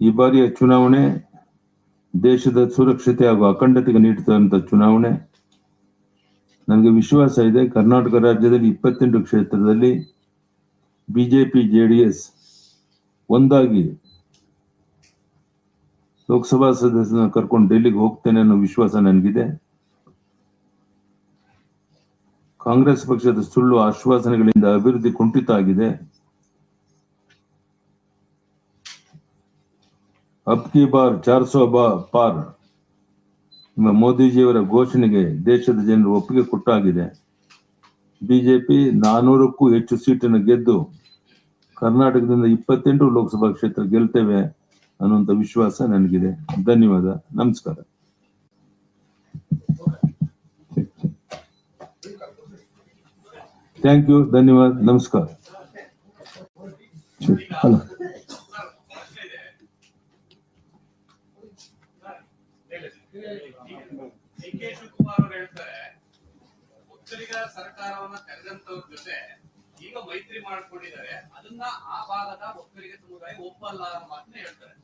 ಈ ಬಾರಿಯ ಚುನಾವಣೆ ದೇಶದ ಸುರಕ್ಷತೆ ಹಾಗೂ ಅಖಂಡತೆಗೆ ನೀಡುತ್ತಿರುವಂತಹ ಚುನಾವಣೆ. ನನಗೆ ವಿಶ್ವಾಸ ಇದೆ, ಕರ್ನಾಟಕ ರಾಜ್ಯದಲ್ಲಿ 28 ಕ್ಷೇತ್ರದಲ್ಲಿ ಬಿಜೆಪಿ ಜೆಡಿಎಸ್ ಒಂದಾಗಿ ಲೋಕಸಭಾ ಸದಸ್ಯರನ್ನ ಕರ್ಕೊಂಡು ಡೆಲ್ಲಿಗೆ ಹೋಗ್ತೇನೆ ಅನ್ನೋ ವಿಶ್ವಾಸ ನನಗಿದೆ. ಕಾಂಗ್ರೆಸ್ ಪಕ್ಷದ ಸುಳ್ಳು ಆಶ್ವಾಸನೆಗಳಿಂದ ಅಭಿವೃದ್ಧಿ ಕುಂಠಿತ ಆಗಿದೆ. ಅಬ್ ಕಿ ಬಾರ್ 400 ಪಾರ್ ನಿಮ್ಮ ಮೋದಿಜಿಯವರ ಘೋಷಣೆಗೆ ದೇಶದ ಜನರು ಒಪ್ಪಿಗೆ ಕೊಟ್ಟಾಗಿದೆ. ಬಿಜೆಪಿ 400ಕ್ಕೂ ಹೆಚ್ಚು ಸೀಟನ್ನು ಗೆದ್ದು ಕರ್ನಾಟಕದಿಂದ 28 ಲೋಕಸಭಾ ಕ್ಷೇತ್ರ ಗೆಲ್ತೇವೆ ಅನ್ನುವಂಥ ವಿಶ್ವಾಸ ನನಗಿದೆ. ಧನ್ಯವಾದ, ನಮಸ್ಕಾರ. ಥ್ಯಾಂಕ್ ಯು, ಧನ್ಯವಾದ, ನಮಸ್ಕಾರ. ಡಿ.ಕೆ. ಶಿವಕುಮಾರ್ ಅವರು ಹೇಳ್ತಾರೆ, ಒಕ್ಕಲಿಗ ಸರ್ಕಾರವನ್ನ ತೆರೆದಂತವ್ರ ಜೊತೆ ಈಗ ಮೈತ್ರಿ ಮಾಡ್ಕೊಂಡಿದ್ದಾರೆ, ಅದನ್ನ ಆ ಭಾಗದ ಒಕ್ಕಲಿಗ ಸಮುದಾಯ ಒಪ್ಪಲ್ಲ ಅನ್ನೋ ಮಾತನ್ನ ಹೇಳ್ತಾರೆ.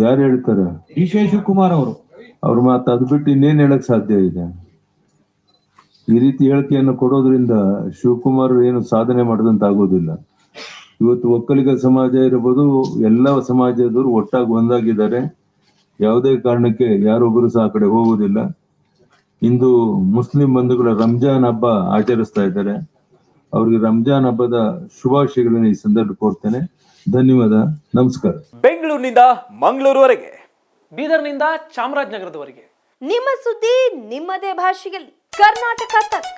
ಯಾರು ಹೇಳ್ತಾರೆ? ಡಿ.ಕೆ. ಶಿವಕುಮಾರ್ ಅವರು. ಅವ್ರ ಮಾತು ಅದು ಬಿಟ್ಟು ಇನ್ನೇನ್ ಹೇಳಕ್ ಸಾಧ್ಯ ಇದೆ? ಈ ರೀತಿ ಹೇಳಿಕೆಯನ್ನು ಕೊಡೋದ್ರಿಂದ ಶಿವಕುಮಾರ್ ಏನು ಸಾಧನೆ ಮಾಡೋದಂತ ಆಗೋದಿಲ್ಲ. ಇವತ್ತು ಒಕ್ಕಲಿಗ ಸಮಾಜ ಇರಬಹುದು, ಎಲ್ಲ ಸಮಾಜದವರು ಒಟ್ಟಾಗಿ ಒಂದಾಗಿದ್ದಾರೆ. ಯಾವುದೇ ಕಾರಣಕ್ಕೆ ಯಾರೊಬ್ಬರು ಸಹ ಆ ಕಡೆ ಹೋಗುವುದಿಲ್ಲ. ಇಂದು ಮುಸ್ಲಿಂ ಬಂಧುಗಳ ರಂಜಾನ್ ಹಬ್ಬ ಆಚರಿಸ್ತಾ ಇದ್ದಾರೆ. ಅವ್ರಿಗೆ ರಂಜಾನ್ ಹಬ್ಬದ ಶುಭಾಶಯಗಳನ್ನು ಈ ಸಂದರ್ಭ ಕೊಡ್ತೇನೆ. ಧನ್ಯವಾದ, ನಮಸ್ಕಾರ. ಬೆಂಗಳೂರಿನಿಂದ ಮಂಗಳೂರುವರೆಗೆ, ಬೀದರ್ನಿಂದ ಚಾಮರಾಜನಗರದವರೆಗೆ ನಿಮ್ಮ ಸುದ್ದಿ ನಿಮ್ಮದೇ ಭಾಷೆಯಲ್ಲಿ ಕರ್ನಾಟಕ ತಕ್.